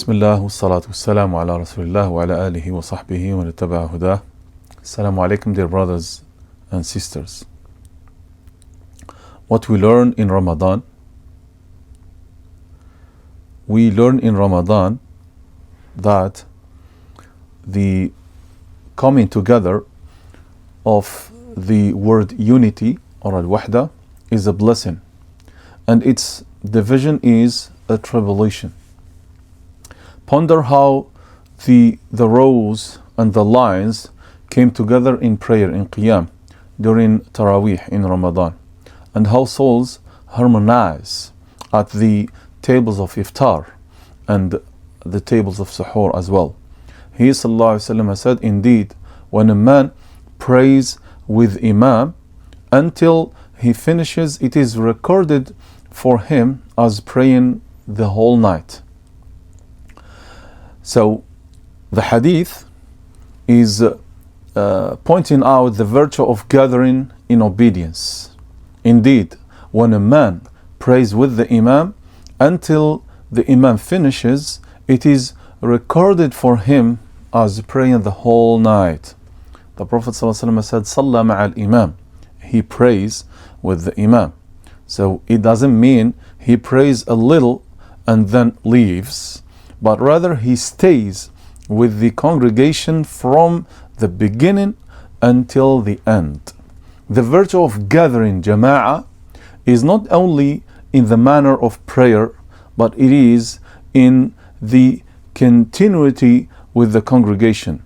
بسم الله والصلاة والسلام على رسول الله وعلى آله وصحبه ومن اتبع هداه. Assalamu alaikum, dear brothers and sisters. What we learn in Ramadan, we learn in Ramadan that the coming together of the word unity or al-wahda is a blessing, and its division is a tribulation. Ponder how the rows and the lines came together in prayer in Qiyam during Taraweeh in Ramadan, and how souls harmonize at the tables of Iftar and the tables of Suhoor as well. He sallallahu alaihi wasallam said, indeed, when a man prays with Imam until he finishes, it is recorded for him as praying the whole night. So the hadith is pointing out the virtue of gathering in obedience. Indeed, when a man prays with the Imam until the Imam finishes, it is recorded for him as praying the whole night. The Prophet ﷺ said, Salla ma'al Imam. He prays with the Imam. So it doesn't mean he prays a little and then leaves, but rather he stays with the congregation from the beginning until the end. The virtue of gathering jama'ah is not only in the manner of prayer, but it is in the continuity with the congregation.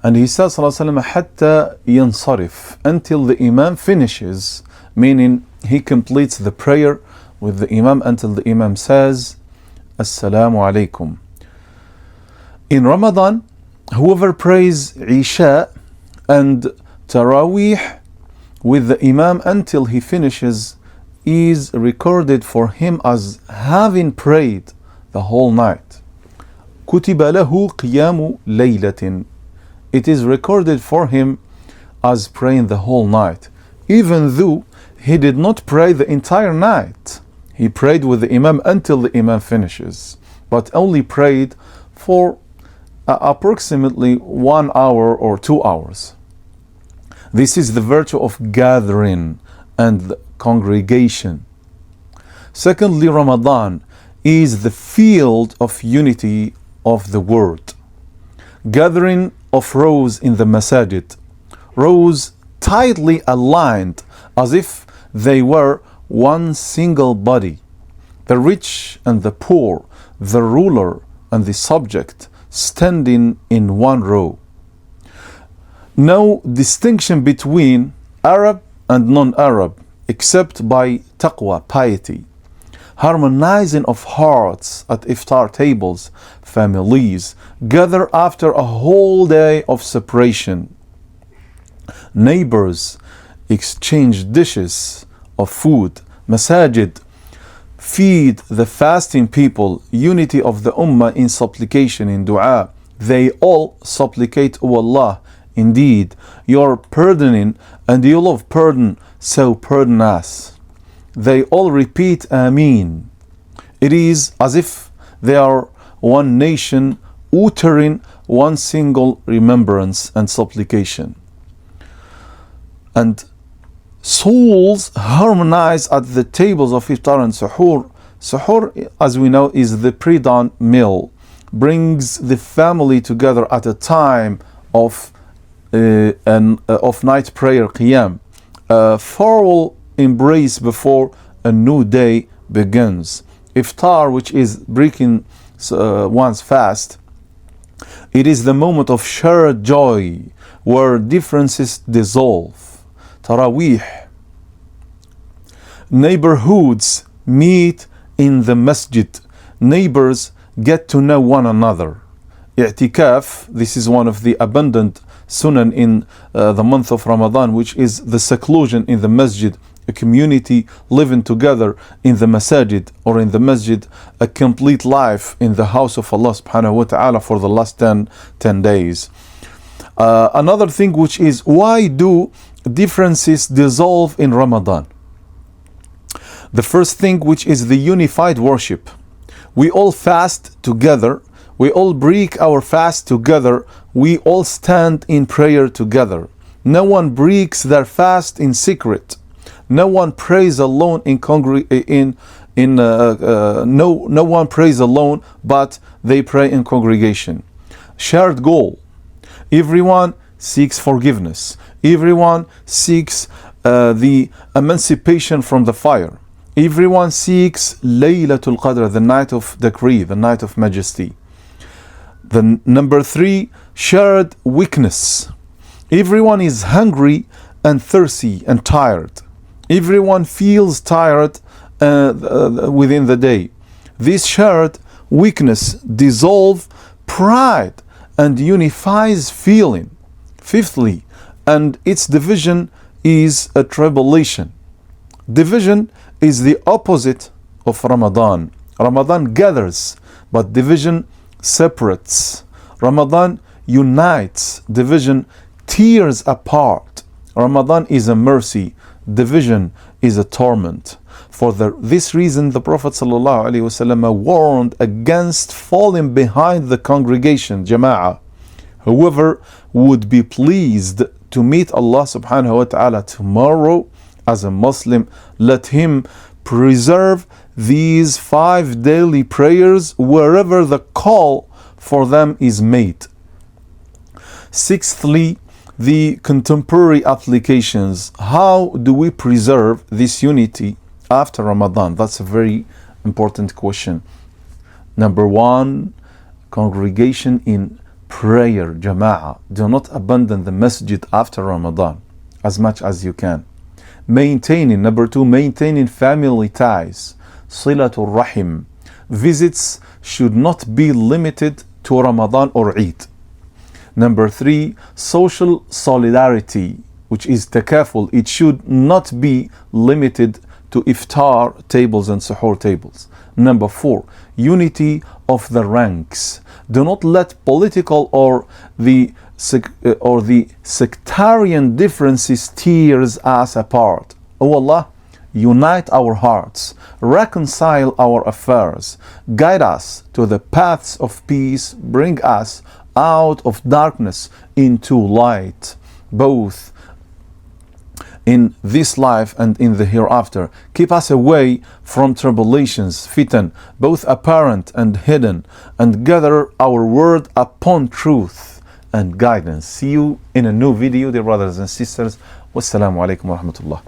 And he says, sallallahu alaihi wasallam, hatta yansarif, until the Imam finishes, meaning he completes the prayer with the Imam until the Imam says, Assalamu alaikum. In Ramadan, whoever prays Isha and Taraweeh with the Imam until he finishes is recorded for him as having prayed the whole night. كُتِبَ لَهُ قِيَامُ لَيْلَةٍ. It is recorded for him as praying the whole night, even though he did not pray the entire night. He prayed with the Imam until the Imam finishes, but only prayed for approximately 1 hour or 2 hours. This is the virtue of gathering and congregation. Secondly, Ramadan is the field of unity of the word. Gathering of rows in the masajid, rows tightly aligned as if they were one single body, the rich and the poor, the ruler and the subject, standing in one row. No distinction between Arab and non-Arab, except by taqwa, piety. Harmonizing of hearts at iftar tables, families gather after a whole day of separation. Neighbors exchange dishes of food. Masajid feed the fasting people. Unity of the ummah in supplication, in dua. They all supplicate, O Allah, indeed, you are pardoning and you love pardon, so pardon us. They all repeat Ameen. It is as if they are one nation uttering one single remembrance and supplication. And souls harmonize at the tables of Iftar and Suhoor. Suhoor, as we know, is the pre-dawn meal, brings the family together at a time of night prayer, Qiyam, a farewell embrace before a new day begins. Iftar, which is breaking one's fast, it is the moment of shared joy where differences dissolve. Taraweeh, neighborhoods meet in the masjid. Neighbors get to know one another. I'tikaf, this is one of the abundant sunan in the month of Ramadan, which is the seclusion in the masjid, a community living together in the masajid or in the masjid, a complete life in the house of Allah subhanahu wa ta'ala for the last 10 days. Another thing, which is, why do differences dissolve in Ramadan? The first thing, which is the unified worship. We all fast together. We all break our fast together. We all stand in prayer together. No one breaks their fast in secret. No one prays alone no one prays alone, but they pray in congregation. Shared goal. Everyone seeks forgiveness. Everyone seeks the emancipation from the fire. Everyone seeks Laylatul Qadr, the night of decree, the night of majesty. The number 3, shared weakness. Everyone is hungry and thirsty and tired. Everyone feels tired within the day. This shared weakness dissolves pride and unifies feeling. Fifthly, and its division is a tribulation. Division is the opposite of Ramadan. Ramadan gathers, but division separates. Ramadan unites, division tears apart. Ramadan is a mercy, division is a torment. For this reason, the Prophet ﷺ warned against falling behind the congregation, Jama'ah. Whoever would be pleased to meet Allah subhanahu wa ta'ala tomorrow as a Muslim, let him preserve these 5 daily prayers wherever the call for them is made. Sixthly, the contemporary applications. How do we preserve this unity after Ramadan? That's a very important question. Number 1, congregation in prayer, Jama'ah. Do not abandon the masjid after Ramadan as much as you can. Number 2, maintaining family ties, Silatul Rahim. Visits should not be limited to Ramadan or Eid. Number 3, social solidarity, which is takaful. It should not be limited to iftar tables and suhoor tables. Number 4, unity of the ranks. Do not let political or the sectarian differences tear us apart. O Allah, unite our hearts, reconcile our affairs, guide us to the paths of peace, bring us out of darkness into light, both in this life and in the hereafter. Keep us away from tribulations, fitan, both apparent and hidden, and gather our word upon truth and guidance. See you in a new video, dear brothers and sisters. Wassalamu alaikum wa rahmatullah.